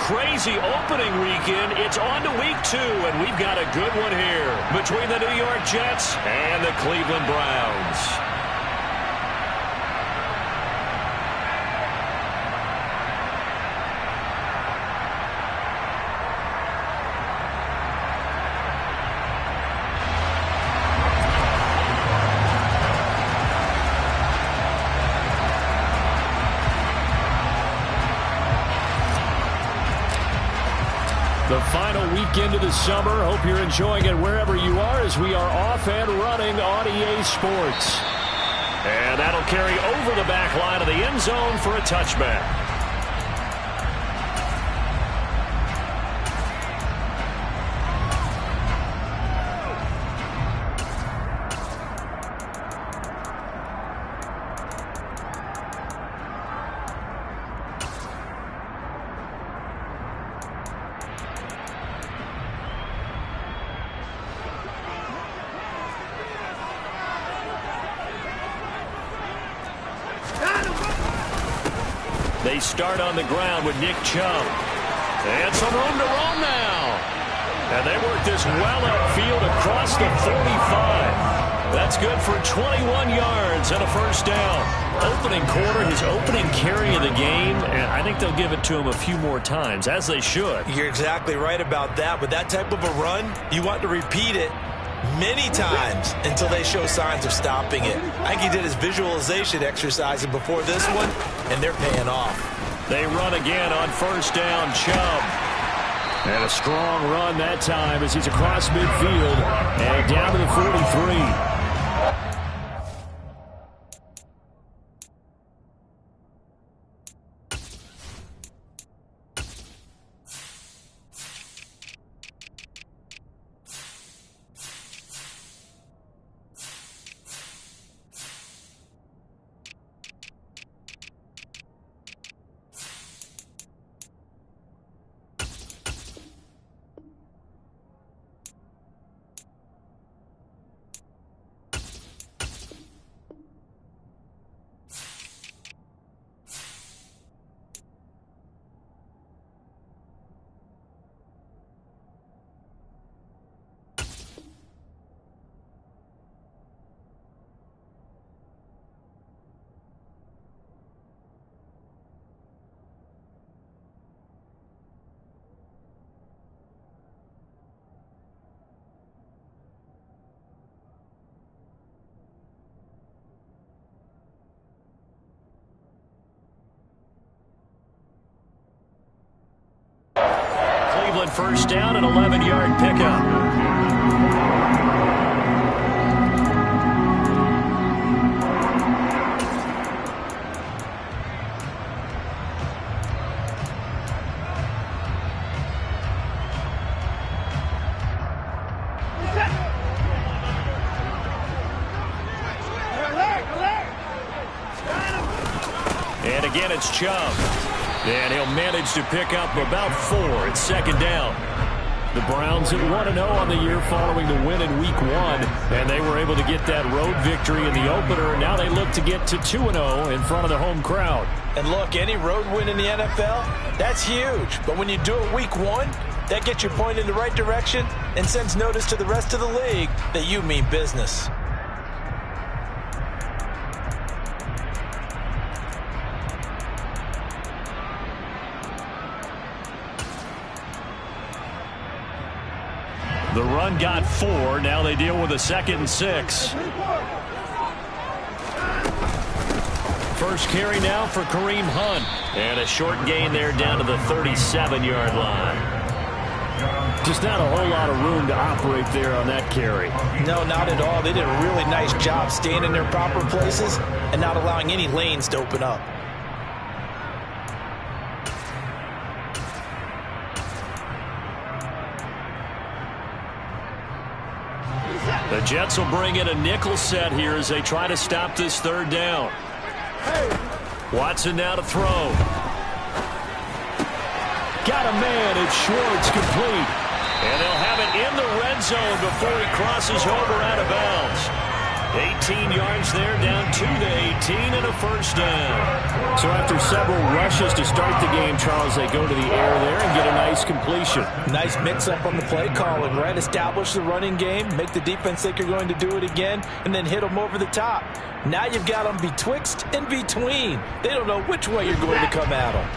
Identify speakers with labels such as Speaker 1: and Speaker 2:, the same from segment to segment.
Speaker 1: crazy opening weekend. It's on to week 2, and we've got a good one here between the New York Jets and the Cleveland Browns. The final weekend of the summer. Hope you're enjoying it wherever you are as we are off and running on EA Sports. And that'll carry over the back line of the end zone for a touchback. They start on the ground with Nick Chubb. And some room to run now. And they work this well upfield across the 45. That's good for 21 yards and a first down. Opening quarter, his opening carry of the game, and I think they'll give it to him a few more times, as they should.
Speaker 2: You're exactly right about that. With that type of a run, you want to repeat it many times until they show signs of stopping it. I think he did his visualization exercises before this one, and they're paying off.
Speaker 1: They run again on first down. Chubb. And a strong run that time as he's across midfield and down to the 43. First down, an 11-yard pickup. And again, it's Chubb. And he'll manage to pick up about 4. It's second down. The Browns at 1-0 on the year following the win in Week 1. And they were able to get that road victory in the opener. Now they look to get to 2-0 in front of the home crowd.
Speaker 2: And look, any road win in the NFL, that's huge. But when you do it Week 1, that gets you pointed in the right direction and sends notice to the rest of the league that you mean business.
Speaker 1: The run got 4. Now they deal with a 2nd and 6. First carry now for Kareem Hunt. And a short gain there down to the 37-yard line. Just not a whole lot of room to operate there on that carry.
Speaker 2: No, not at all. They did a really nice job staying in their proper places and not allowing any lanes to open up.
Speaker 1: The Jets will bring in a nickel set here as they try to stop this third down. Watson now to throw. Got a man. It's Schwartz, complete. And they'll have it in the red zone before he crosses over out of bounds. 18 yards there, down to the 18 and a first down.
Speaker 3: So after several rushes to start the game, Charles, they go to the air there and get
Speaker 1: first completion.
Speaker 2: Nice mix-up on the play calling, right? Establish the running game, make the defense think you're going to do it again, and then hit them over the top. Now you've got them betwixt and between. They don't know which way you're going to come at them.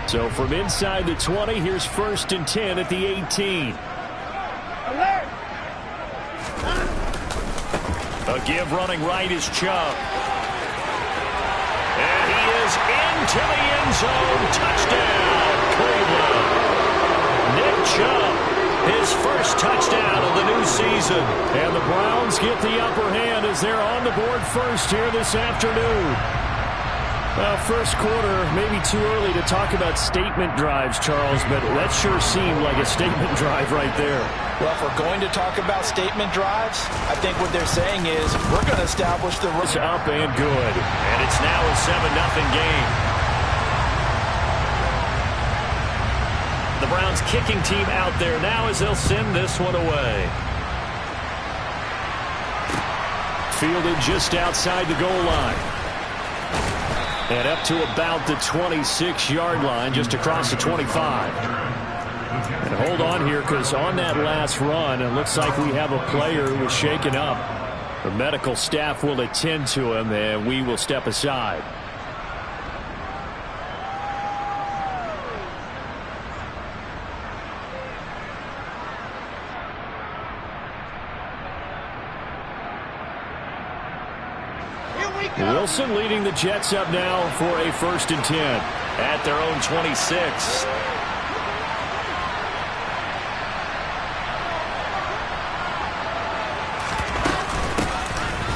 Speaker 1: So from inside the 20, here's 1st and 10 at the 18.
Speaker 3: Alert!
Speaker 1: A give running right is Chubb. And he is into the end zone. Touchdown, Cleveland. Nick Chubb, his first touchdown of the new season. And the Browns get the upper hand as they're on the board first here this afternoon. Well, first quarter, maybe too early to talk about statement drives, Charles, but that sure seemed like a statement drive right there.
Speaker 2: Well, if we're going to talk about statement drives, I think what they're saying is we're going to establish the run.
Speaker 1: It's up and good. And it's now a 7-0 game. The Browns kicking team out there now as they'll send this one away. Fielded just outside the goal line. And up to about the 26-yard line, just across the 25. And hold on here, because on that last run, it looks like we have a player who was shaken up. The medical staff will attend to him, and we will step aside. Wilson leading the Jets up now for a 1st and 10 at their own 26.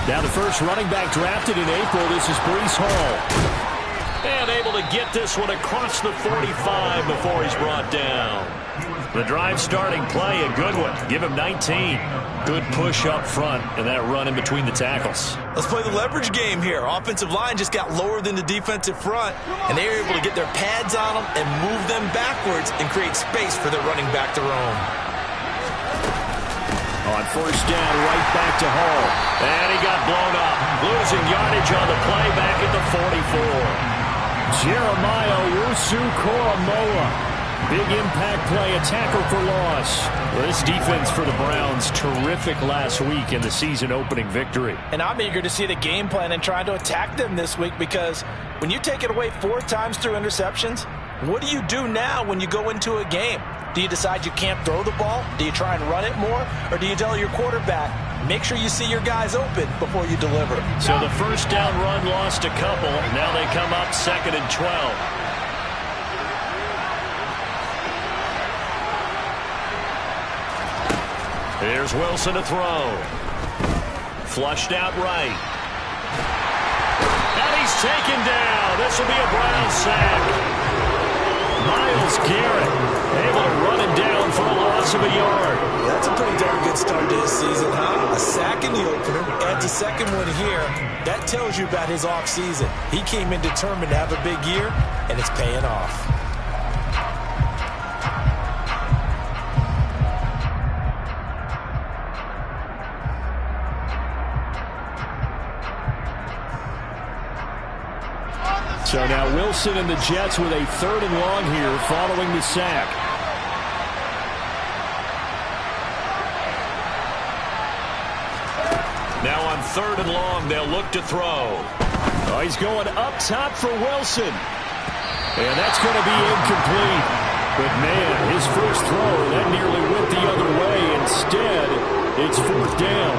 Speaker 1: Now the first running back drafted in April, this is Breece Hall. And able to get this one across the 45 before he's brought down. The drive starting play, a good one. Give him 19. Good push up front and that run in between the tackles.
Speaker 2: Let's play the leverage game here. Offensive line just got lower than the defensive front, and they were able to get their pads on them and move them backwards and create space for their running back to roam.
Speaker 1: On 1st down, right back to Hall. And he got blown up. Losing yardage on the play back at the 44. Jeremiah Owusu-Koramoah. Big impact play, a tackle for loss. Well, this defense for the Browns, terrific last week in the season-opening victory.
Speaker 2: And I'm eager to see the game plan and trying to attack them this week, because when you take it away 4 times through interceptions, what do you do now when you go into a game? Do you decide you can't throw the ball? Do you try and run it more? Or do you tell your quarterback, make sure you see your guys open before you deliver?
Speaker 1: So the 1st down run lost a couple. Now they come up 2nd and 12. Here's Wilson to throw. Flushed out right. And he's taken down. This will be a Brown sack. Myles Garrett able to run him down for a loss of a yard.
Speaker 2: That's a pretty darn good start to his season, huh? A sack in the opener, adds a second one here. That tells you about his offseason. He came in determined to have a big year, and it's paying off.
Speaker 1: So now Wilson and the Jets with a 3rd and long here following the sack. Now on 3rd and long, they'll look to throw. Oh, he's going up top for Wilson. And that's going to be incomplete. But, man, his first throw, that nearly went the other way. Instead, it's 4th down.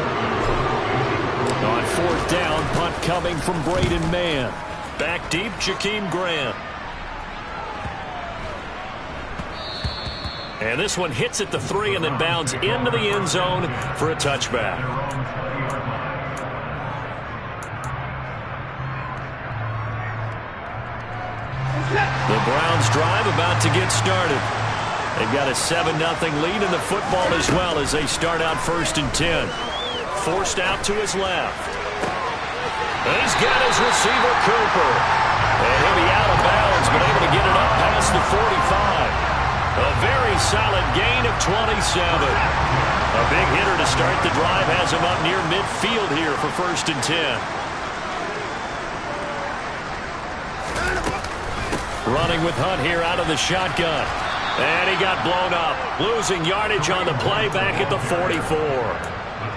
Speaker 1: On 4th down, punt coming from Braden Mann. Back deep, Jakeem Grant. And this one hits at the 3 and then bounds into the end zone for a touchback. The Browns drive about to get started. They've got a 7-0 lead in the football as well as they start out 1st and 10. Forced out to his left. He's got his receiver, Cooper. And he'll be out of bounds, but able to get it up past the 45. A very solid gain of 27. A big hitter to start the drive has him up near midfield here for 1st and 10. Running with Hunt here out of the shotgun. And he got blown up, losing yardage on the play back at the 44.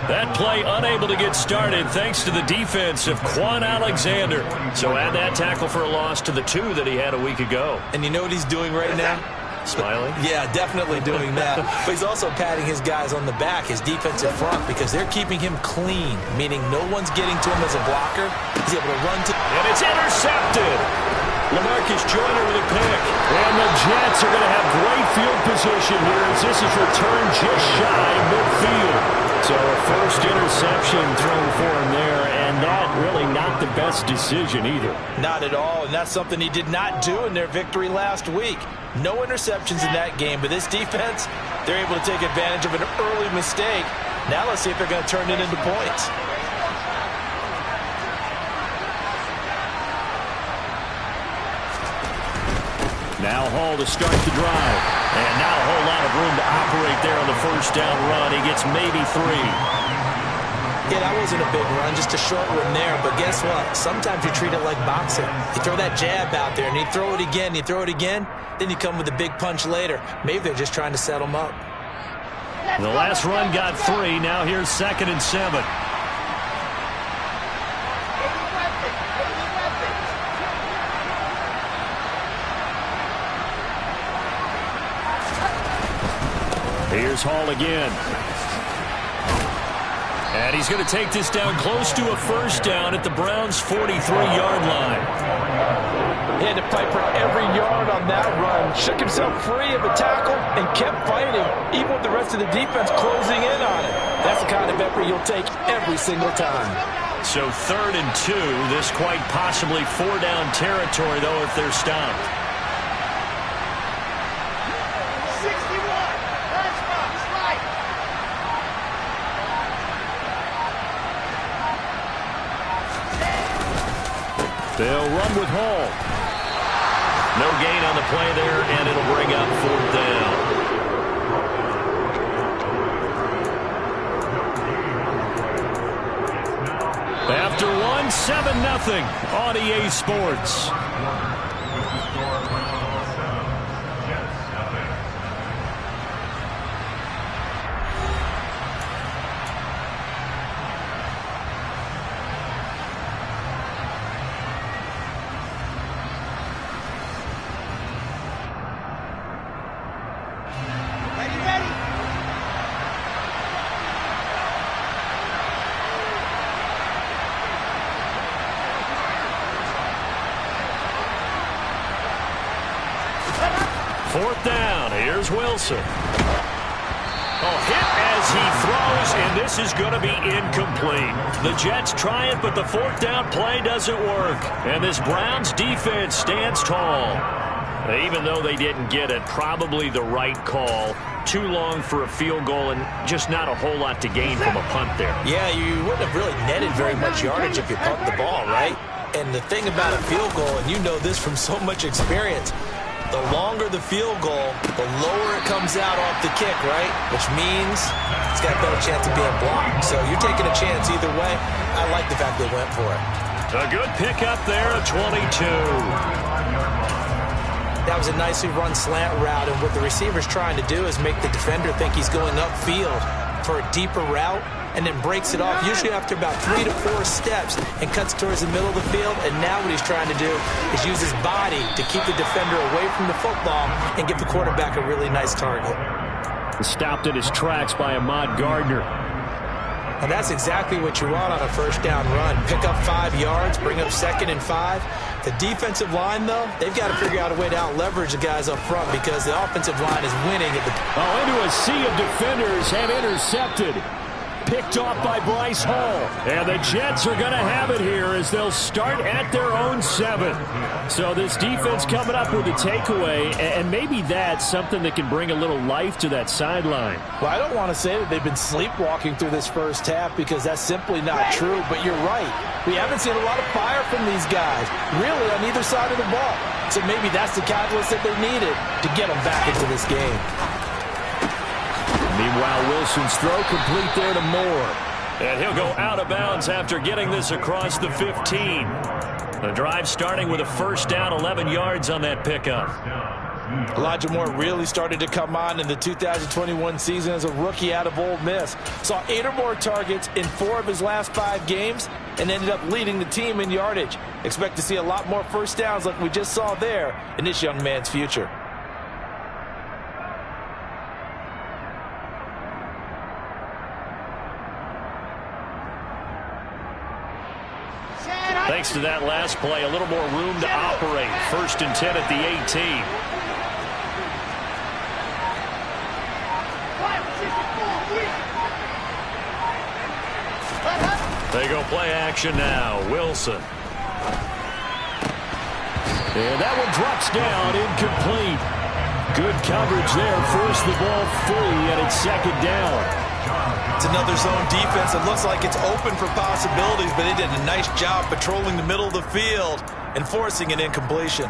Speaker 1: That play unable to get started thanks to the defense of Quan Alexander. So add that tackle for a loss to the 2 that he had a week ago.
Speaker 2: And you know what he's doing right now?
Speaker 1: Smiling?
Speaker 2: Yeah, definitely doing that. But he's also patting his guys on the back, his defensive front, because they're keeping him clean, meaning no one's getting to him as a blocker. He's able to run to...
Speaker 1: And it's intercepted. LaMarcus Joyner with a pick. And the Jets are going to have great field position here as this is returned just shy of midfield. So a first interception thrown for him there, and that really not the best decision either.
Speaker 2: Not at all, and that's something he did not do in their victory last week. No interceptions in that game, but this defense, they're able to take advantage of an early mistake. Now let's see if they're going to turn it into points.
Speaker 1: Now Hall to start the drive. And not a whole lot of room to operate there on the first down run. He gets maybe 3.
Speaker 2: Yeah, that wasn't a big run, just a short one there. But guess what? Sometimes you treat it like boxing. You throw that jab out there, and you throw it again, you throw it again, then you come with a big punch later. Maybe they're just trying to set them up.
Speaker 1: The last run got 3. Now here's 2nd and 7. Here's Hall again. And he's going to take this down close to a first down at the Browns' 43-yard line.
Speaker 4: He had to fight for every yard on that run. Shook himself free of a tackle and kept fighting, even with the rest of the defense closing in on it. That's the kind of effort you'll take every single time.
Speaker 1: So 3rd and 2. This quite possibly 4-down territory, though, if they're stopped. They'll run with Hall. No gain on the play there, and it'll bring up 4th down. After 1, 7-0 on EA Sports. Fourth down. Here's Wilson. Hit as he throws, and this is going to be incomplete. The Jets try it, but the 4th down play doesn't work. And this Browns defense stands tall. Even though they didn't get it, probably the right call. Too long for a field goal and just not a whole lot to gain from a punt there.
Speaker 2: Yeah, you wouldn't have really netted very much yardage if you pumped the ball, right? And the thing about a field goal, and you know this from so much experience, the longer the field goal, the lower it comes out off the kick, right? Which means it's got a better chance of being blocked. So you're taking a chance either way. I like the fact they went for it.
Speaker 1: A good pickup there at 22.
Speaker 2: That was a nicely run slant route, and what the receiver's trying to do is make the defender think he's going upfield for a deeper route, and then breaks it off, usually after about 3 to 4 steps, and cuts towards the middle of the field. And now what he's trying to do is use his body to keep the defender away from the football and give the quarterback a really nice target.
Speaker 1: Stopped in his tracks by Ahmad Gardner.
Speaker 2: And that's exactly what you want on a first down run. Pick up 5 yards, bring up 2nd and 5. The defensive line, though, they've got to figure out a way to out-leverage the guys up front because the offensive line is winning at the...
Speaker 1: into a sea of defenders and intercepted. Picked off by Bryce Hall. And the Jets are going to have it here as they'll start at their own 7. So this defense coming up with a takeaway, and maybe that's something that can bring a little life to that sideline.
Speaker 4: Well, I don't want to say that they've been sleepwalking through this first half because that's simply not true, but you're right. We haven't seen a lot of fire from these guys, really, on either side of the ball. So maybe that's the catalyst that they needed to get them back into this game.
Speaker 1: Meanwhile, Wilson's throw complete there to Moore. And he'll go out of bounds after getting this across the 15. The drive starting with a first down, 11 yards on that pickup.
Speaker 4: Elijah Moore really started to come on in the 2021 season as a rookie out of Ole Miss. Saw 8 or more targets in 4 of his last 5 games and ended up leading the team in yardage. Expect to see a lot more first downs like we just saw there in this young man's future.
Speaker 1: Thanks to that last play, a little more room to operate. 1st and 10 at the 18. They go play action now. Wilson. And that one drops down, incomplete. Good coverage there. Forced the ball free, and it's 2nd down.
Speaker 2: It's another zone defense. It looks like it's open for possibilities, but they did a nice job patrolling the middle of the field and forcing an incompletion.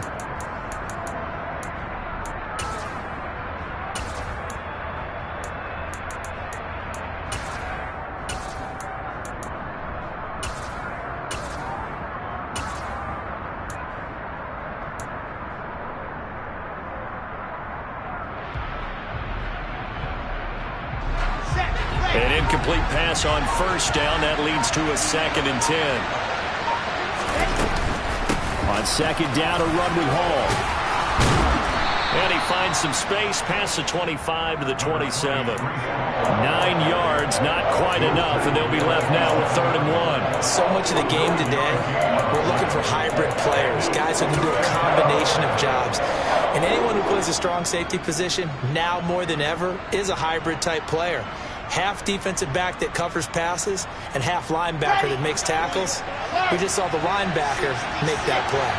Speaker 1: An incomplete pass on 1st down. That leads to a 2nd and 10. On 2nd down, a run with Hall. And he finds some space past the 25 to the 27. 9 yards, not quite enough, and they'll be left now with 3rd and 1.
Speaker 2: So much of the game today, we're looking for hybrid players, guys who can do a combination of jobs. And anyone who plays a strong safety position, now more than ever, is a hybrid type player. Half defensive back that covers passes and half linebacker that makes tackles. We just saw the linebacker make that play.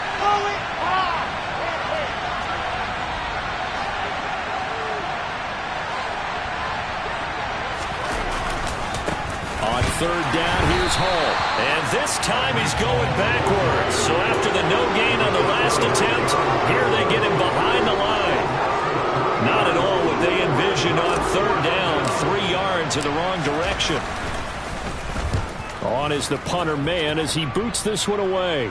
Speaker 1: On 3rd down, here's Hall. And this time he's going backwards. So after the no gain on the last attempt, here they get him behind the line. Not at all what they envisioned on 3rd down. 3 yards in the wrong direction. On is the punter man as he boots this one away.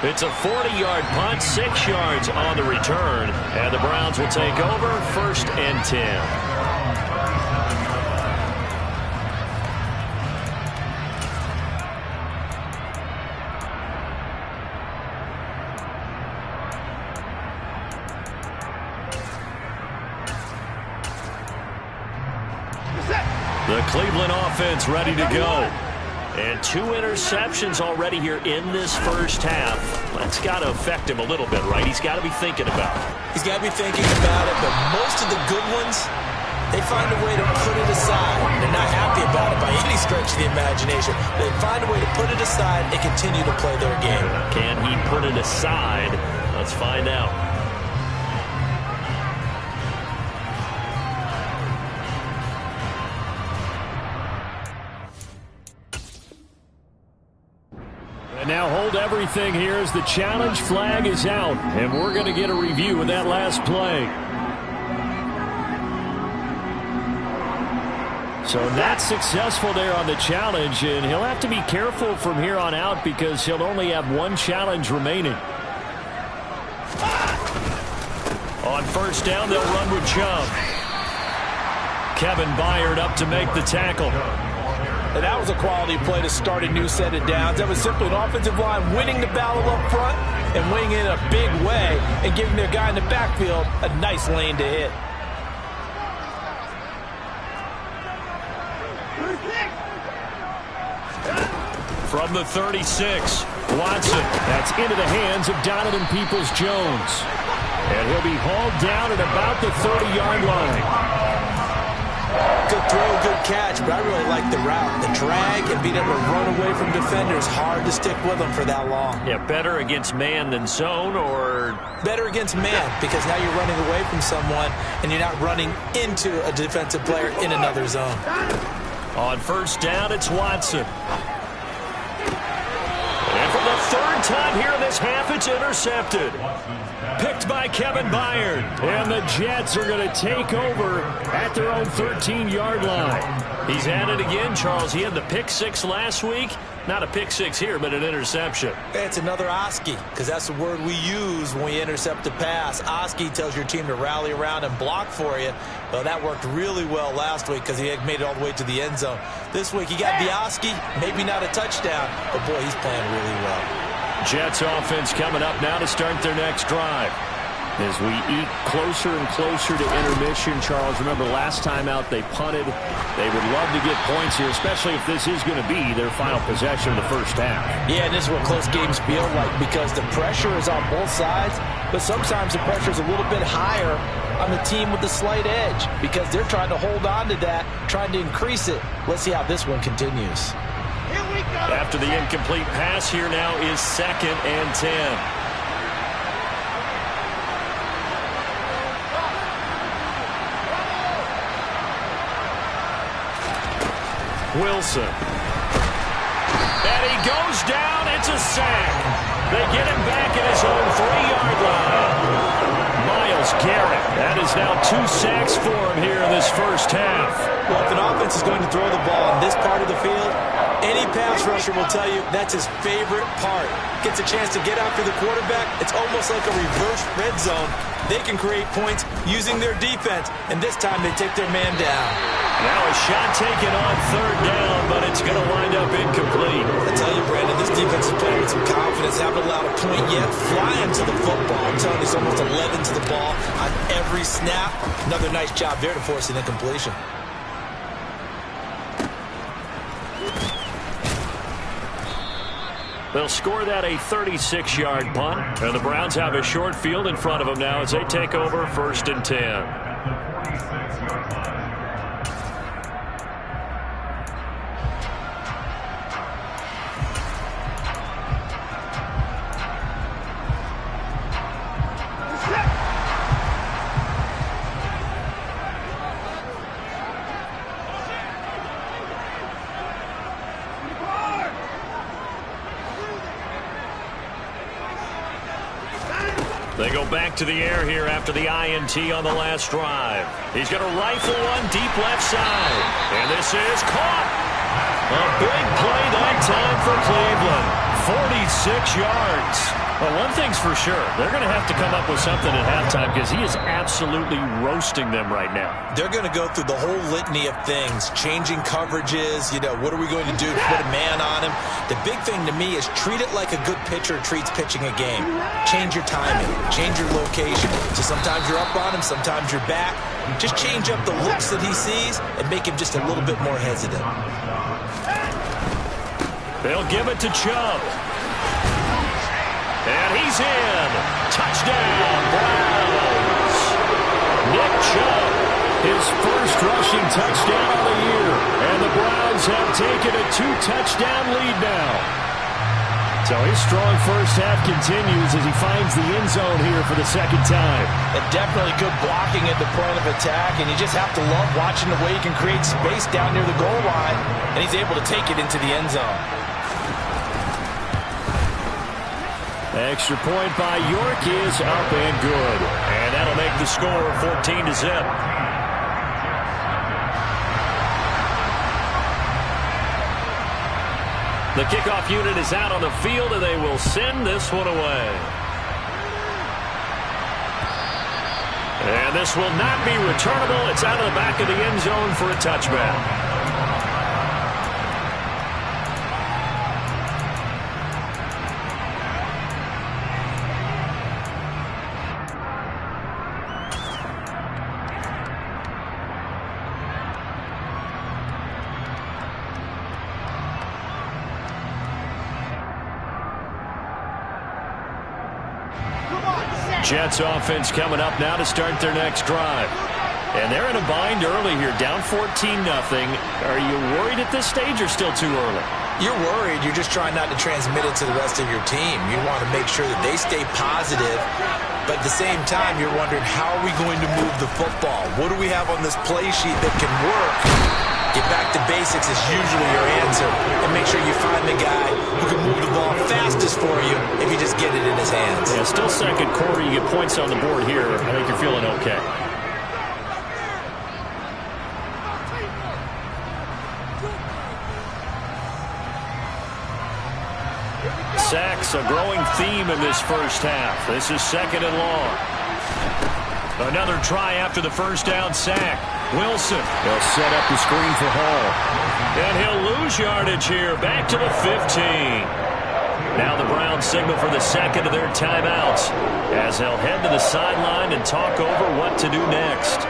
Speaker 1: It's a 40-yard punt, 6 yards on the return. And the Browns will take over 1st and 10. The Cleveland offense ready to go. And 2 interceptions already here in this first half. That's got to affect him a little bit, right? He's got to be thinking about it.
Speaker 2: He's got to be thinking about it, but most of the good ones, they find a way to put it aside. They're not happy about it by any stretch of the imagination. They find a way to put it aside and continue to play their game.
Speaker 1: Can he put it aside? Let's find out. And now hold everything here as the challenge flag is out. And we're going to get a review of that last play. So not successful there on the challenge, and he'll have to be careful from here on out because he'll only have 1 challenge remaining. On 1st down, they'll run with Chubb. Kevin Byard up to make the tackle.
Speaker 4: And that was a quality play to start a new set of downs. That was simply an offensive line winning the battle up front and winning it in a big way and giving their guy in the backfield a nice lane to hit.
Speaker 1: From the 36, Watson. That's into the hands of Donovan Peoples-Jones. And he'll be hauled down at about the 30-yard line.
Speaker 2: Good throw, good catch, but I really like the route. The drag and being able to run away from defenders, hard to stick with them for that long.
Speaker 1: Yeah, better against man than zone, or?
Speaker 2: Better against man, because now you're running away from someone and you're not running into a defensive player in another zone.
Speaker 1: On 1st down, it's Watson. And from the 30 on time here in this half. It's intercepted. Picked by Kevin Byard. And the Jets are going to take over at their own 13-yard line. He's at it again, Charles. He had the pick six last week. Not a pick six here, but an interception.
Speaker 2: It's another Oski, because that's the word we use when we intercept a pass. Oski tells your team to rally around and block for you. Well, that worked really well last week because he had made it all the way to the end zone. This week he got the Oski, maybe not a touchdown, but boy, he's playing really well.
Speaker 1: Jets offense coming up now to start their next drive. As we eat closer and closer to intermission, Charles, remember last time out they punted. They would love to get points here, especially if this is going to be their final possession of the first half.
Speaker 4: Yeah, and this is what close games feel like because the pressure is on both sides, but sometimes the pressure is a little bit higher on the team with the slight edge because they're trying to hold on to that, trying to increase it. Let's see how this one continues.
Speaker 3: Here we go.
Speaker 1: After the incomplete pass, here now is 2nd and 10. Wilson. And he goes down. It's a sack. They get him back at his own 3-yard line. Myles Garrett. That is now 2 sacks for him here in this first half.
Speaker 2: Well, if an offense is going to throw the ball in this part of the field, any pass rusher will tell you that's his favorite part. Gets a chance to get after the quarterback. It's almost like a reverse red zone. They can create points using their defense, and this time they take their man down.
Speaker 1: Now a shot taken on 3rd down, but it's going to wind up incomplete.
Speaker 2: I tell you, Brandon, this defense is playing with some confidence. Haven't allowed a point yet. Flying to the football. I'm telling you, it's almost 11 to the ball on every snap. Another nice job there to force an incompletion.
Speaker 1: They'll score that a 36-yard punt. And the Browns have a short field in front of them now as they take over 1st and 10. They go back to the air here after the INT on the last drive. He's going to rifle one deep left side. And this is caught. A big play that time for Cleveland. 46 yards. Well, one thing's for sure. They're going to have to come up with something at halftime because he is absolutely roasting them right now.
Speaker 2: They're going to go through the whole litany of things, changing coverages, what are we going to do to put a man on him? The big thing to me is treat it like a good pitcher treats pitching a game. Change your timing, change your location. So sometimes you're up on him, sometimes you're back. Just change up the looks that he sees and make him just a little bit more hesitant.
Speaker 1: They'll give it to Chubb. And he's in. Touchdown, Browns. Nick Chubb, his first rushing touchdown of the year. And the Browns have taken a 2-touchdown lead now. So his strong first half continues as he finds the end zone here for the second time.
Speaker 4: And definitely good blocking at the point of attack, and you just have to love watching the way he can create space down near the goal line, and he's able to take it into the end zone.
Speaker 1: Extra point by York is up and good. And that'll make the score 14-0. The kickoff unit is out on the field, and they will send this one away. And this will not be returnable. It's out of the back of the end zone for a touchback. Jets offense coming up now to start their next drive. And they're in a bind early here, down 14-0. Are you worried at this stage or still too early?
Speaker 2: You're worried. You're just trying not to transmit it to the rest of your team. You want to make sure that they stay positive. But at the same time, you're wondering, how are we going to move the football? What do we have on this play sheet that can work? Get back to basics is usually your answer. And make sure you find the guy who can move the ball fastest for you if you just get it in his hands.
Speaker 1: Yeah, still second quarter. You get points on the board here. I think you're feeling okay. Sacks, a growing theme in this first half. This is 2nd and long. Another try after the first down sack. Wilson, they'll set up the screen for Hall. And he'll lose yardage here, back to the 15. Now the Browns signal for the second of their timeouts as they'll head to the sideline and talk over what to do next.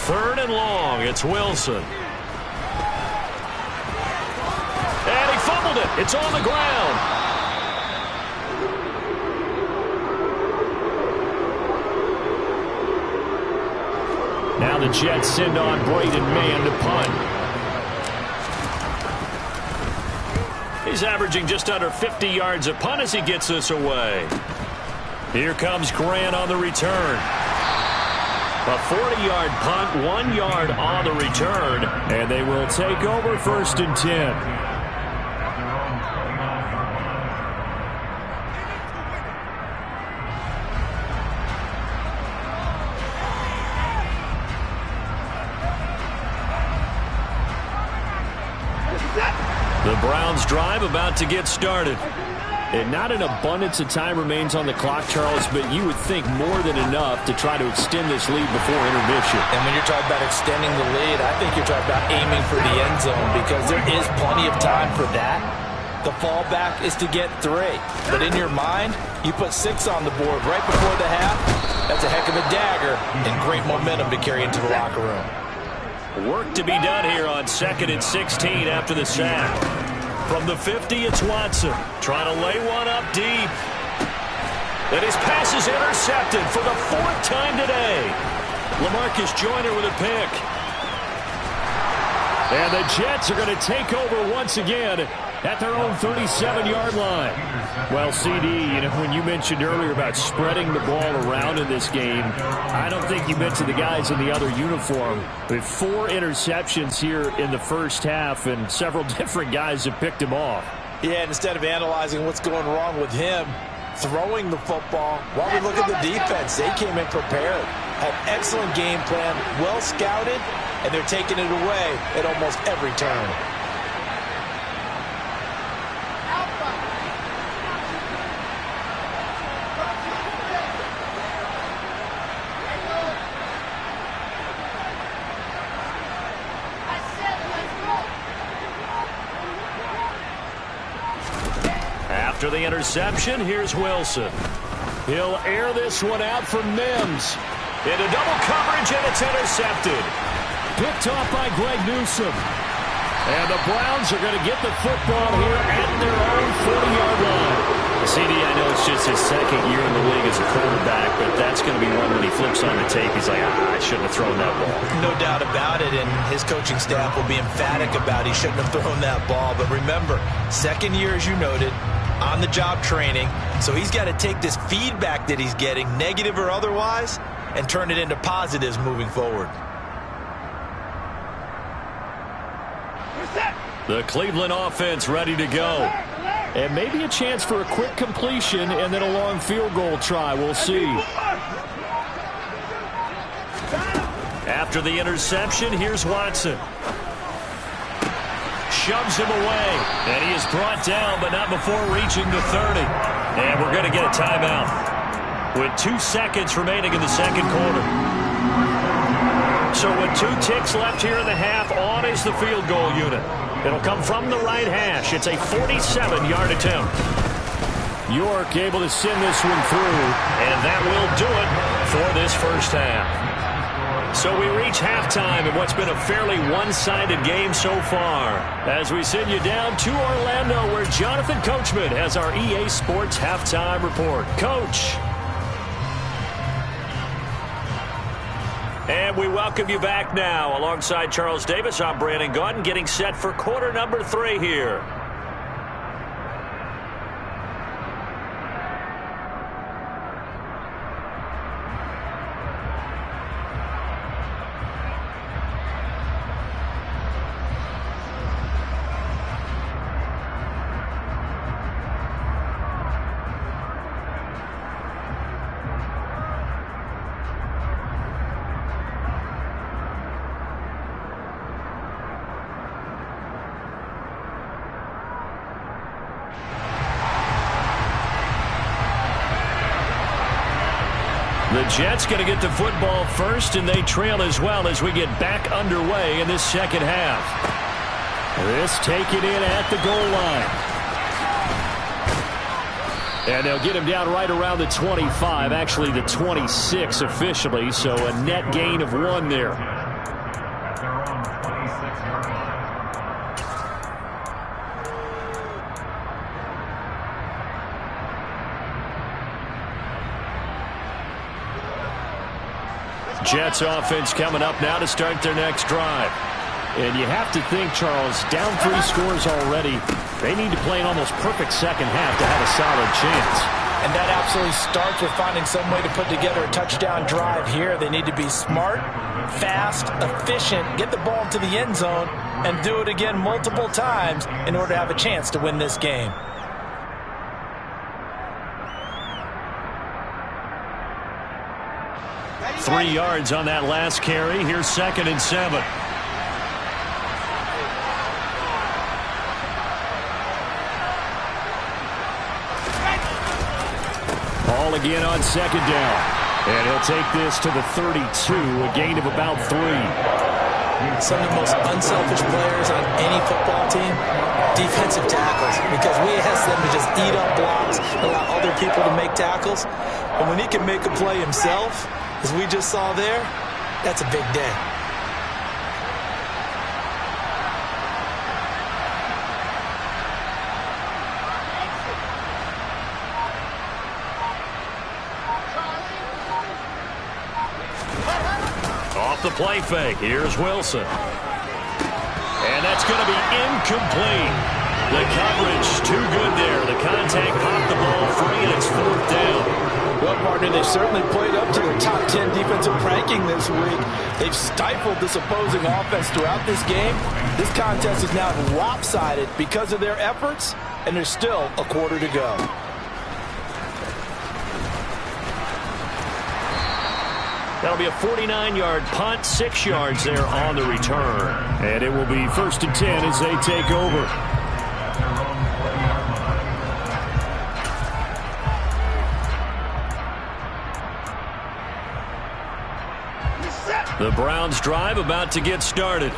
Speaker 1: Third and long, it's Wilson. And he fumbled it. It's on the ground. Now the Jets send on Braden Mann to punt. He's averaging just under 50 yards a punt as he gets this away. Here comes Grant on the return. A 40-yard punt, 1 yard on the return, and they will take over 1st and 10. The Browns drive about to get started. And not an abundance of time remains on the clock, Charles, but you would think more than enough to try to extend this lead before intermission.
Speaker 4: And when you're talking about extending the lead, I think you're talking about aiming for the end zone because there is plenty of time for that. The fallback is to get 3. But in your mind, you put 6 on the board right before the half. That's a heck of a dagger and great momentum to carry into the locker room.
Speaker 1: Work to be done here on 2nd and 16 after the sack. From the 50, it's Watson trying to lay one up deep. And his pass is intercepted for the 4th time today. LaMarcus Joyner with a pick. And the Jets are going to take over once again at their own 37-yard line. Well, CD, when you mentioned earlier about spreading the ball around in this game, I don't think you mentioned the guys in the other uniform. With 4 interceptions here in the first half, and several different guys have picked him off.
Speaker 4: Yeah, and instead of analyzing what's going wrong with him, throwing the football, while we look at the defense, they came in prepared. Had excellent game plan, well scouted, and they're taking it away at almost every turn.
Speaker 1: After the interception, here's Wilson. He'll air this one out for Mims. Into double coverage, and it's intercepted. Picked off by Greg Newsome. And the Browns are going to get the football here at their own 40-yard line. CD, I know it's just his 2nd year in the league as a quarterback, but that's going to be one when he flips on the tape. He's like, I shouldn't have thrown that ball.
Speaker 2: No doubt about it, and his coaching staff will be emphatic about he shouldn't have thrown that ball. But remember, 2nd year, as you noted, on-the-job training, so he's got to take this feedback that he's getting, negative or otherwise, and turn it into positives moving forward.
Speaker 1: The Cleveland offense ready to go. And maybe a chance for a quick completion and then a long field goal try. We'll see. After the interception, here's Watson. Shoves him away. And he is brought down, but not before reaching the 30. And we're going to get a timeout with 2 seconds remaining in the 2nd quarter. So with 2 ticks left here in the half, on is the field goal unit. It'll come from the right hash. It's a 47-yard attempt. York able to send this one through, and that will do it for this first half. So we reach halftime in what's been a fairly one-sided game so far, as we send you down to Orlando, where Jonathan Coachman has our EA Sports halftime report. Coach. And we welcome you back now. Alongside Charles Davis, I'm Brandon Gaudin, getting set for quarter number 3 here. The Jets going to get the football first, and they trail as well as we get back underway in this second half. This taken in at the goal line. And they'll get him down right around the 25, actually the 26 officially, so a net gain of 1 there. Jets offense coming up now to start their next drive. And you have to think, Charles, down 3 scores already. They need to play an almost perfect second half to have a solid chance.
Speaker 4: And that absolutely starts with finding some way to put together a touchdown drive here. They need to be smart, fast, efficient, get the ball to the end zone, and do it again multiple times in order to have a chance to win this game.
Speaker 1: Three yards on that last carry. Here's 2nd and 7. Ball again on 2nd down. And he'll take this to the 32, a gain of about 3.
Speaker 4: Some of the most unselfish players on any football team, defensive tackles, because we ask them to just eat up blocks, allow other people to make tackles. And when he can make a play himself, as we just saw there, that's a big day.
Speaker 1: Off the play fake, here's Wilson. And that's going to be incomplete. The coverage too good there. The contact popped the ball free, and it's 4th down.
Speaker 4: Well, partner, they've certainly played up to their top 10 defensive ranking this week. They've stifled this opposing offense throughout this game. This contest is now lopsided because of their efforts, and there's still a quarter to go.
Speaker 1: That'll be a 49-yard punt, 6 yards there on the return. And it will be 1st and 10 as they take over. The Browns drive about to get started.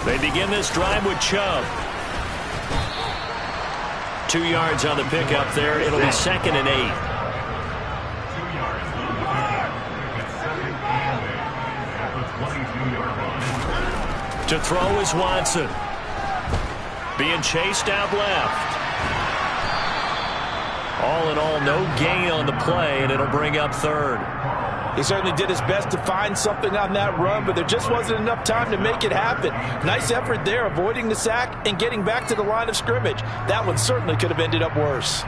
Speaker 1: They begin this drive with Chubb. 2 yards on the pickup there. It'll be 2nd and 8. To throw is Watson. Being chased out left. All in all, no gain on the play, and it'll bring up 3rd.
Speaker 4: He certainly did his best to find something on that run, but there just wasn't enough time to make it happen. Nice effort there, avoiding the sack and getting back to the line of scrimmage. That one certainly could have ended up worse.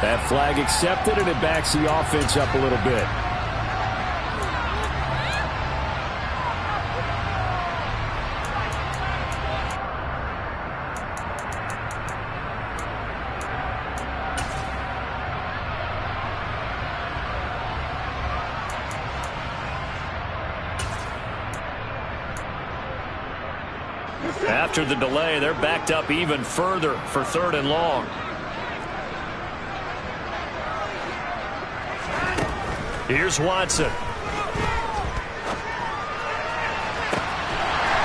Speaker 1: That flag accepted, and it backs the offense up a little bit. After the delay, they're backed up even further for 3rd and long. Here's Watson.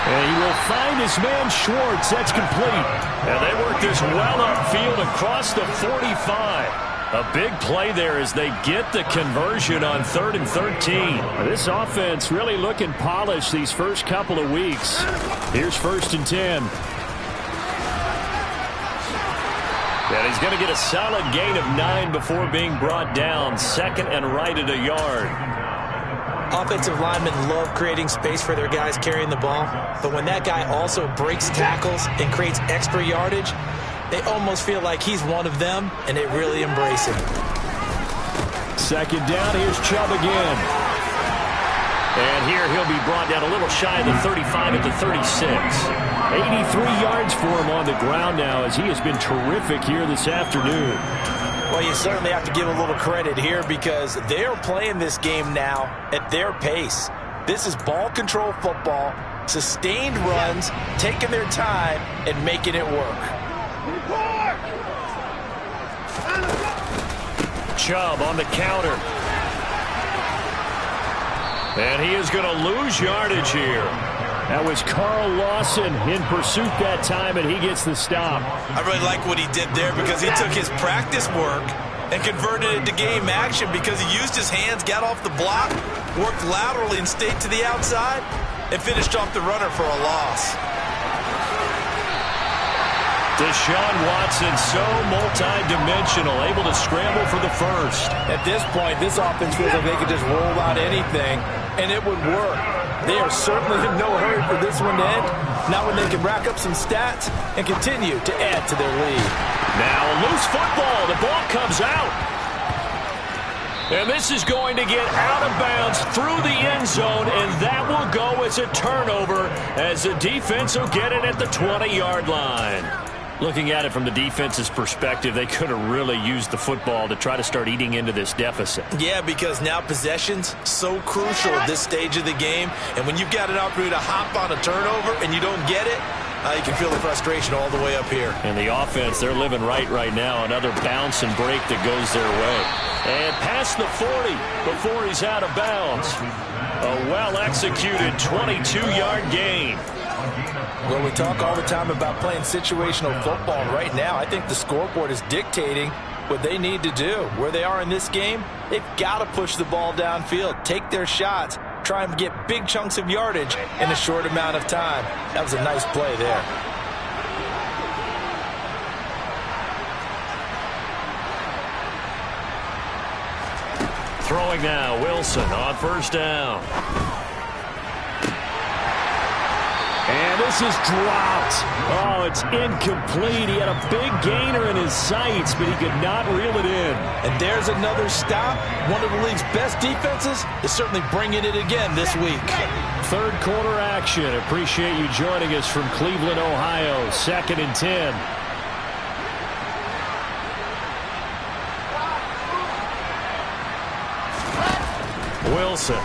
Speaker 1: And he will find his man Schwartz. That's complete. And they work this well upfield across the 45. A big play there as they get the conversion on 3rd and 13. This offense really looking polished these first couple of weeks. Here's 1st and 10. And he's going to get a solid gain of 9 before being brought down. 2nd and right at a yard.
Speaker 2: Offensive linemen love creating space for their guys carrying the ball, but when that guy also breaks tackles and creates extra yardage, they almost feel like he's one of them, and they really embrace him.
Speaker 1: 2nd down, here's Chubb again. And here he'll be brought down a little shy of the 35 at the 36. 83 yards for him on the ground now as he has been terrific here this afternoon.
Speaker 4: Well, you certainly have to give a little credit here because they're playing this game now at their pace. This is ball control football, sustained runs, taking their time, and making it work.
Speaker 1: Chubb on the counter. And he is going to lose yardage here. That was Carl Lawson in pursuit that time, and he gets the stop.
Speaker 2: I really like what he did there because he took his practice work and converted it to game action because he used his hands, got off the block, worked laterally and stayed to the outside, and finished off the runner for a loss.
Speaker 1: Deshaun Watson, so multi-dimensional, able to scramble for the first.
Speaker 4: At this point, this offense feels like they could just roll out anything, and it would work. They are certainly in no hurry for this one to end. Not when they can rack up some stats and continue to add to their lead.
Speaker 1: Now a loose football. The ball comes out. And this is going to get out of bounds through the end zone, and that will go as a turnover as the defense will get it at the 20-yard line. Looking at it from the defense's perspective, they could have really used the football to try to start eating into this deficit.
Speaker 2: Yeah, because now possession's so crucial at this stage of the game. And when you've got an opportunity to hop on a turnover and you don't get it, you can feel the frustration all the way up here.
Speaker 1: And the offense, they're living right now. Another bounce and break that goes their way. And past the 40 before he's out of bounds. A well-executed 22-yard gain.
Speaker 4: Well, we talk all the time about playing situational football, and right now I think the scoreboard is dictating what they need to do. Where they are in this game, they've got to push the ball downfield, take their shots, try and get big chunks of yardage in a short amount of time. That was a nice play there.
Speaker 1: Throwing now, Wilson on 1st down. And this is dropped. Oh, it's incomplete. He had a big gainer in his sights, but he could not reel it in.
Speaker 4: And there's another stop. One of the league's best defenses is certainly bringing it again this week.
Speaker 1: 3rd quarter action. Appreciate you joining us from Cleveland, Ohio. 2nd and 10. Wilson.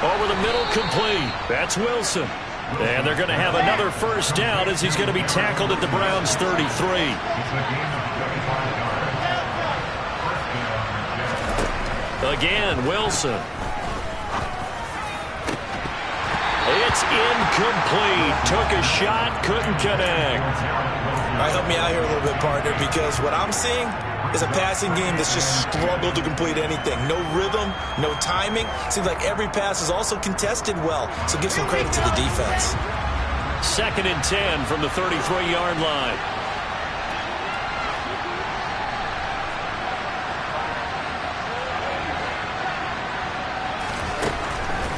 Speaker 1: Over the middle, complete. That's Wilson. And they're going to have another 1st down as he's going to be tackled at the Browns' 33. Again, Wilson. It's incomplete. Took a shot, couldn't connect.
Speaker 2: All right, help me out here a little bit, partner, because what I'm seeing is a passing game that's just struggled to complete anything. No rhythm, no timing. Seems like every pass is also contested well, so give some credit to the defense.
Speaker 1: 2nd and 10 from the 33-yard line.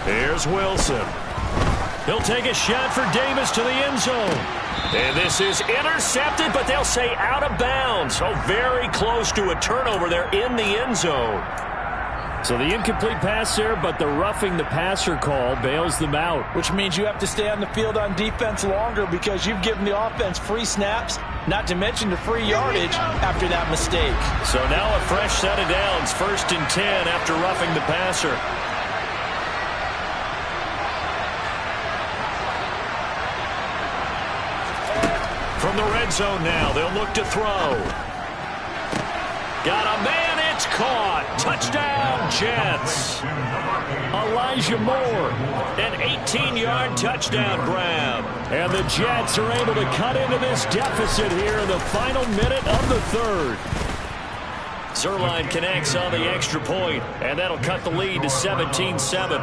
Speaker 1: Here's Wilson. He'll take a shot for Davis to the end zone. And this is intercepted, but they'll say out of bounds. So very close to a turnover there in the end zone. So the incomplete pass there, but the roughing the passer call bails them out.
Speaker 4: Which means you have to stay on the field on defense longer because you've given the offense free snaps, not to mention the free yardage after that mistake.
Speaker 1: So now a fresh set of downs, 1st and 10 after roughing the passer. From the red zone now, they'll look to throw. Got a man, it's caught. Touchdown, Jets. Elijah Moore, an 18-yard touchdown grab. And the Jets are able to cut into this deficit here in the final minute of the third. Zuerlein connects on the extra point, and that'll cut the lead to 17-7.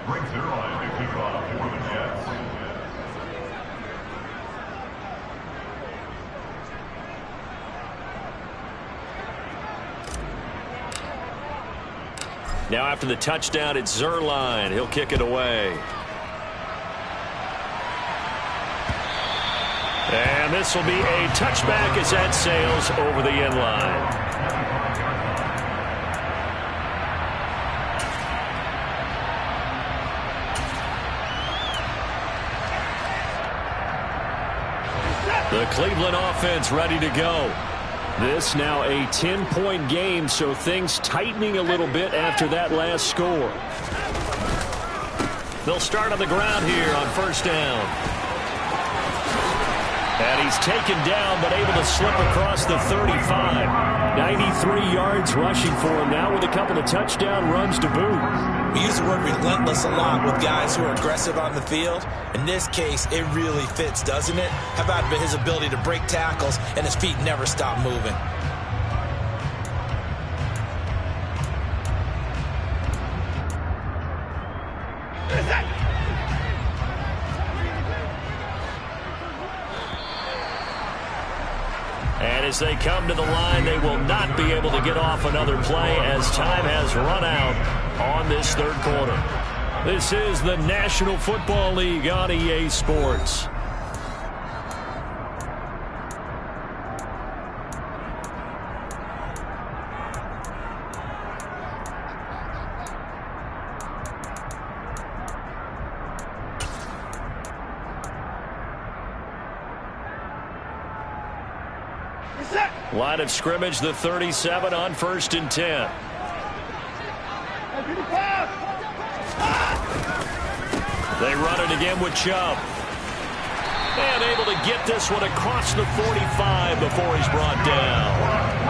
Speaker 5: Greg Zuerlein to kick off for the Jets.
Speaker 1: Now after the touchdown, it's Zuerlein. He'll kick it away. And this will be a touchback as that sails over the end line. The Cleveland offense ready to go. This now a 10-point game, so things tightening a little bit after that last score. They'll start on the ground here on first down. And he's taken down, but able to slip across the 35. 93 yards rushing for him now with a couple of touchdown runs to boot.
Speaker 2: We use the word relentless a lot with guys who are aggressive on the field. In this case, it really fits, doesn't it? How about his ability to break tackles and his feet never stop moving?
Speaker 1: And as they come to the line, they will not be able to get off another play as time has run out on this third quarter. This is the National Football League on EA Sports. Line of scrimmage, the 37 on 1st and 10. They run it again with Chubb. And able to get this one across the 45 before he's brought down.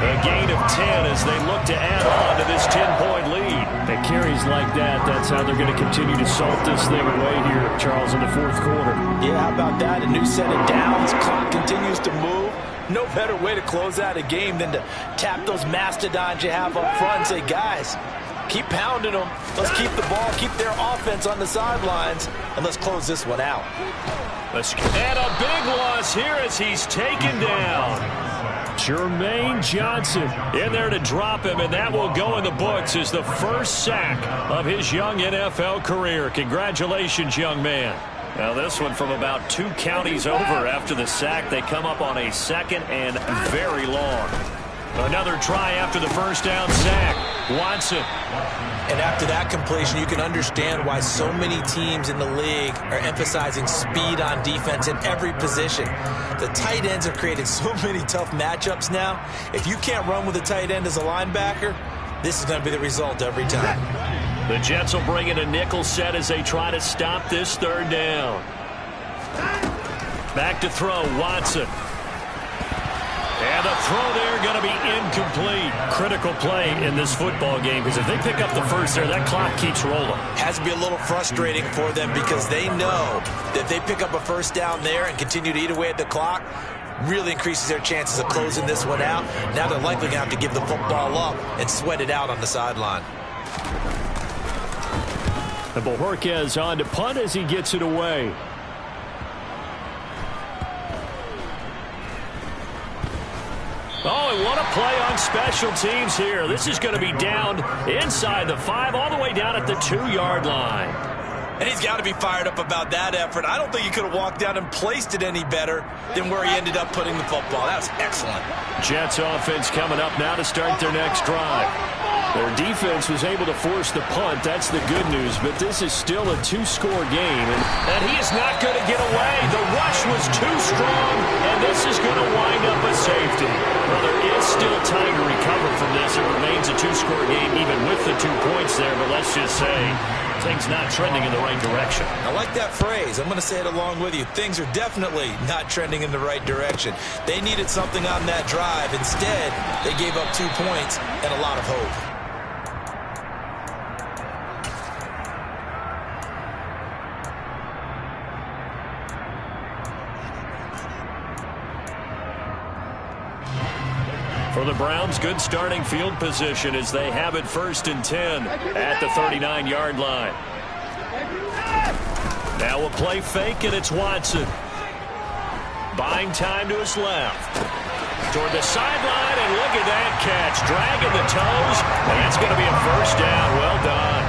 Speaker 1: A gain of 10 as they look to add on to this 10-point lead. And carries like that, that's how they're going to continue to salt this thing away here, Charles, in the fourth quarter.
Speaker 4: Yeah, how about that? A new set of downs. Clock continues to move. No better way to close out a game than to tap those mastodons you have up front and say, guys, keep pounding them. Let's keep the ball, keep their offense on the sidelines, and let's close this one out.
Speaker 1: And a big loss here as he's taken down. Jermaine Johnson in there to drop him, and that will go in the books as the first sack of his young NFL career. Congratulations, young man. Now this one from about 2 counties over after the sack. They come up on a second and very long. Another try after the first down sack. Watson.
Speaker 2: And after that completion, you can understand why so many teams in the league are emphasizing speed on defense in every position. The tight ends have created so many tough matchups now. If you can't run with a tight end as a linebacker, this is going to be the result every time.
Speaker 1: The Jets will bring in a nickel set as they try to stop this third down. Back to throw, Watson. And the throw there going to be incomplete. Critical play in this football game because if they pick up the first there, that clock keeps rolling.
Speaker 2: Has to be a little frustrating for them because they know that if they pick up a first down there and continue to eat away at the clock, really increases their chances of closing this one out. Now they're likely going to have to give the football up and sweat it out on the sideline.
Speaker 1: And Bojorquez on to punt as he gets it away. Oh, and what a play on special teams here. This is going to be down inside the 5, all the way down at the 2-yard line.
Speaker 2: And he's got to be fired up about that effort. I don't think he could have walked down and placed it any better than where he ended up putting the football. That was excellent.
Speaker 1: Jets offense coming up now to start their next drive. Their defense was able to force the punt. That's the good news, but this is still a two-score game. And he is not going to get away. The rush was too strong, and this is going to wind up a safety. Well, there is still time to recover from this. It remains a two-score game even with the 2 points there, but let's just say things not trending in the right direction.
Speaker 2: I like that phrase. I'm going to say it along with you. Things are definitely not trending in the right direction. They needed something on that drive. Instead, they gave up 2 points and a lot of hope.
Speaker 1: For the Browns, good starting field position as they have it 1st and 10 at the 39-yard line. Now a play fake, and it's Watson. Buying time to his left. Toward the sideline, and look at that catch. Dragging the toes, and that's going to be a 1st down. Well done.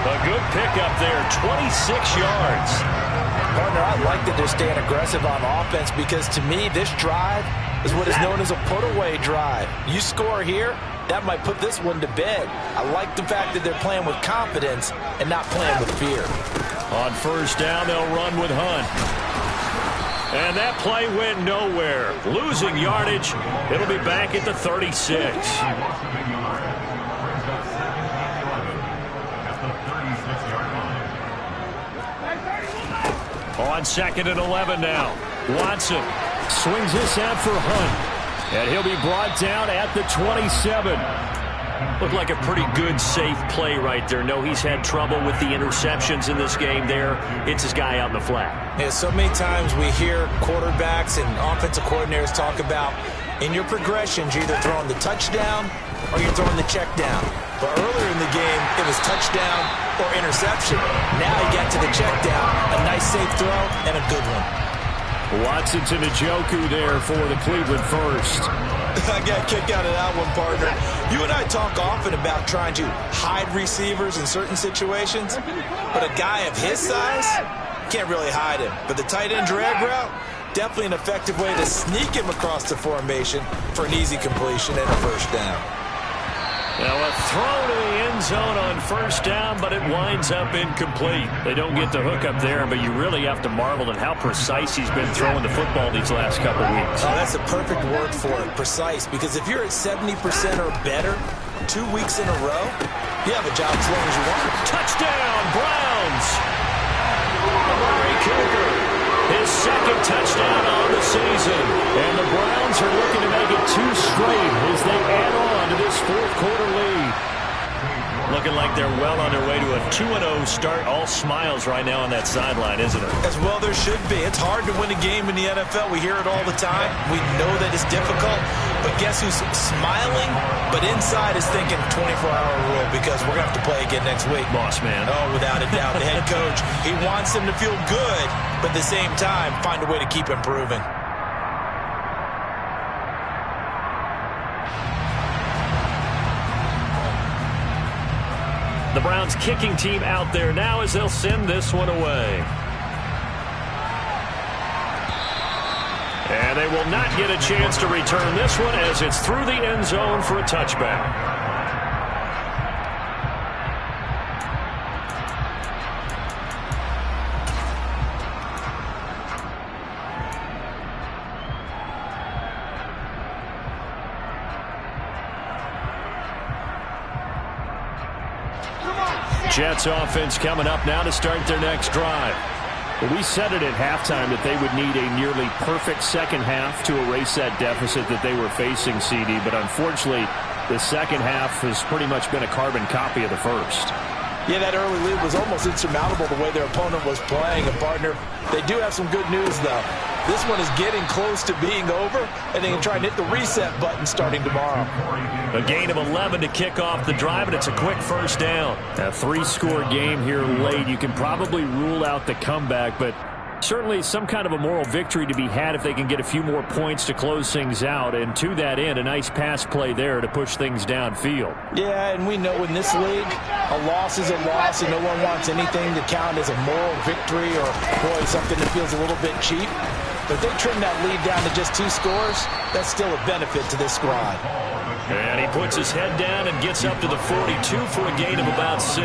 Speaker 1: A good pickup there, 26 yards.
Speaker 4: Partner, I like that they're staying aggressive on offense because, to me, this drive is what is known as a put-away drive. You score here, that might put this one to bed. I like the fact that they're playing with confidence and not playing with fear.
Speaker 1: On 1st down, they'll run with Hunt. And that play went nowhere. Losing yardage. It'll be back at the 36. On 2nd and 11 now. Watson swings this out for Hunt. And he'll be brought down at the 27. Looked like a pretty good, safe play right there. No, he's had trouble with the interceptions in this game there. It's his guy out in the flat.
Speaker 2: Yeah, so many times we hear quarterbacks and offensive coordinators talk about in your progressions, you're either throwing the touchdown or you're throwing the check down. But earlier in the game, it was touchdown or interception. Now he got to the check down. A nice, safe throw and a good one.
Speaker 1: Watson to Njoku there for the Cleveland first.
Speaker 2: I got a kick out of that one, partner. You and I talk often about trying to hide receivers in certain situations, but a guy of his size can't really hide him. But the tight end drag route, definitely an effective way to sneak him across the formation for an easy completion and a 1st down.
Speaker 1: Now a throw to the end zone on 1st down, but it winds up incomplete. They don't get the hook up there, but you really have to marvel at how precise he's been throwing the football these last couple weeks.
Speaker 2: Oh, that's a perfect word for it, precise, because if you're at 70% or better 2 weeks in a row, you have a job as long as you want.
Speaker 1: Touchdown, Browns! Amari Cooper, his 2nd touchdown on the season. And the Browns are looking to make it 2 straight as they add on to this 4th quarter lead. Looking like they're well on their way to a 2-0 start. All smiles right now on that sideline, isn't it?
Speaker 2: As well there should be. It's hard to win a game in the NFL. We hear it all the time. We know that it's difficult. But guess who's smiling? But inside is thinking 24-hour rule because we're going to have to play again next week.
Speaker 1: Boss man.
Speaker 2: Oh, without a doubt. The head coach, he wants them to feel good, but at the same time, find a way to keep improving.
Speaker 1: The Browns kicking team out there now as they'll send this one away. And they will not get a chance to return this one as it's through the end zone for a touchback. Jets offense coming up now to start their next drive. Well, we said it at halftime that they would need a nearly perfect second half to erase that deficit that they were facing, CD. But unfortunately, the second half has pretty much been a carbon copy of the first.
Speaker 4: Yeah, that early lead was almost insurmountable the way their opponent was playing. And, partner, they do have some good news, though. This one is getting close to being over, and they can try and hit the reset button starting tomorrow.
Speaker 1: A gain of 11 to kick off the drive, and it's a quick 1st down. A 3-score game here late. You can probably rule out the comeback, but Certainly some kind of a moral victory to be had if they can get a few more points to close things out. And to that end, a nice pass play there to push things downfield.
Speaker 4: Yeah, and we know in this league, a loss is a loss, and no one wants anything to count as a moral victory or, boy, something that feels a little bit cheap. But if they trim that lead down to just 2 scores, that's still a benefit to this squad.
Speaker 1: And he puts his head down and gets up to the 42 for a gain of about 6.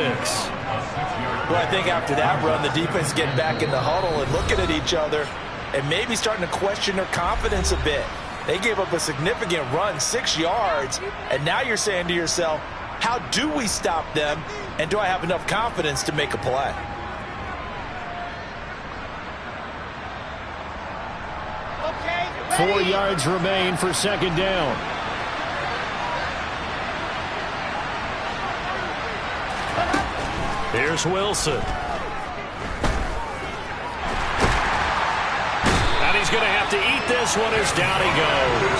Speaker 4: Well, I think after that run, the defense is getting back in the huddle and looking at each other and maybe starting to question their confidence a bit. They gave up a significant run, 6 yards, and now you're saying to yourself, how do we stop them, and do I have enough confidence to make a play?
Speaker 3: Okay,
Speaker 1: 4 yards remain for second down. Here's Wilson. And he's going to have to eat this one as down he goes.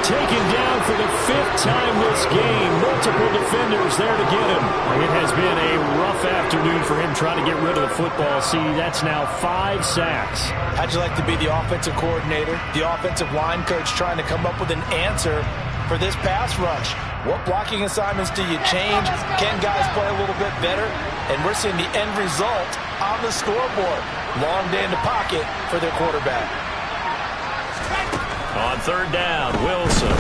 Speaker 1: Taken down for the 5th time this game. Multiple defenders there to get him. It has been a rough afternoon for him trying to get rid of the football. See, that's now 5 sacks.
Speaker 4: How'd you like to be the offensive coordinator, the offensive line coach trying to come up with an answer for this pass rush? What blocking assignments do you change? Can guys play a little bit better? And we're seeing the end result on the scoreboard. Long day in the pocket for their quarterback.
Speaker 1: On third down, Wilson.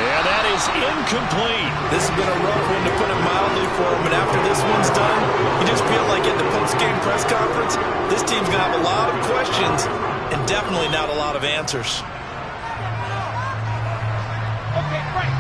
Speaker 1: And that is incomplete.
Speaker 2: This has been a rough one, to put it mildly, for him. And after this one's done, you just feel like at the post-game press conference, this team's going to have a lot of questions and definitely not a lot of answers.
Speaker 3: okay, right.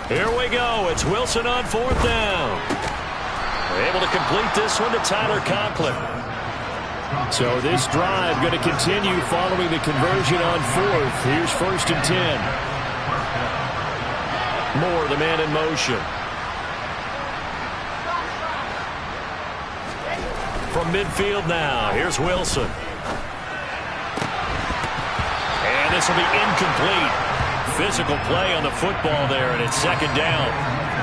Speaker 1: Here we go. It's Wilson on 4th down. Able to complete this one to Tyler Conklin. So this drive going to continue following the conversion on 4th. Here's 1st and 10. Moore, the man in motion. From midfield now, here's Wilson. And this will be incomplete. Physical play on the football there, and it's second down.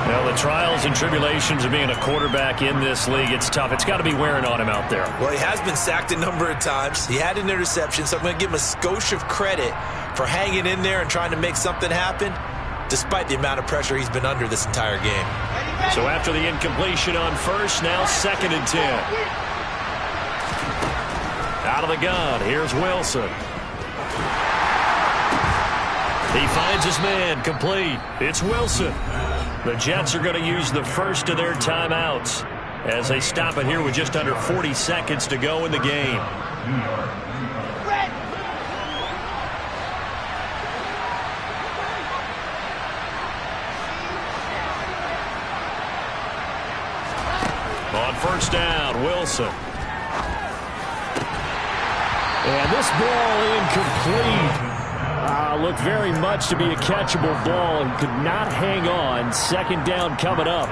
Speaker 1: Well, the trials and tribulations of being a quarterback in this league, it's tough. It's got to be wearing on him out there.
Speaker 2: Well, he has been sacked a number of times. He had an interception, so I'm going to give him a skosh of credit for hanging in there and trying to make something happen, despite the amount of pressure he's been under this entire game.
Speaker 1: So after the incompletion on 1st, now 2nd and 10. Out of the gun, here's Wilson. He finds his man, complete. It's Wilson. The Jets are going to use the first of their timeouts as they stop it here with just under 40 seconds to go in the game. On 1st down, Wilson. And this ball incomplete. Looked very much to be a catchable ball and could not hang on. 2nd down coming up.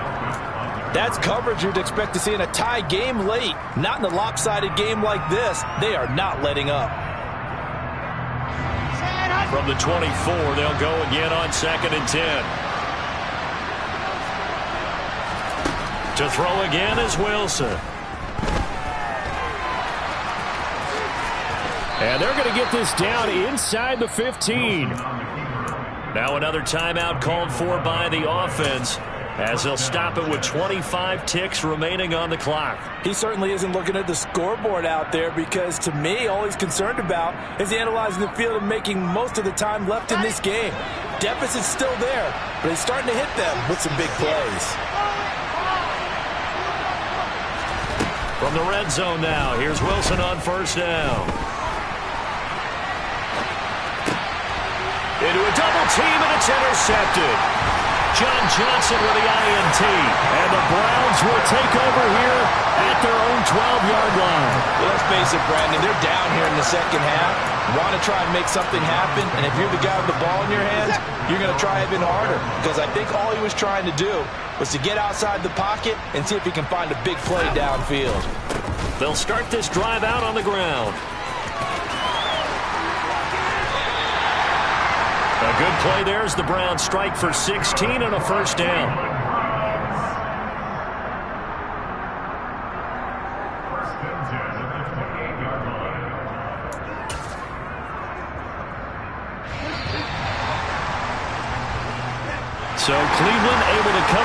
Speaker 4: That's coverage you'd expect to see in a tie game late. Not in a lopsided game like this. They are not letting up.
Speaker 1: From the 24, they'll go again on 2nd and 10. To throw again is Wilson. And they're going to get this down inside the 15. Now another timeout called for by the offense as they'll stop it with 25 ticks remaining on the clock.
Speaker 4: He certainly isn't looking at the scoreboard out there because, to me, all he's concerned about is analyzing the field and making most of the time left in this game. Deficit's still there, but he's starting to hit them with some big plays.
Speaker 1: From the red zone now, here's Wilson on 1st down. Into a double team, and it's intercepted. John Johnson with the INT. And the Browns will take over here at their own 12-yard line.
Speaker 4: Well, let's face it, Brandon, they're down here in the second half. Want to try and make something happen, and if you're the guy with the ball in your hands, you're going to try even harder, because I think all he was trying to do was to get outside the pocket and see if he can find a big play downfield.
Speaker 1: They'll start this drive out on the ground. A good play there as the Browns strike for 16 and a first down. So Cleveland able to cover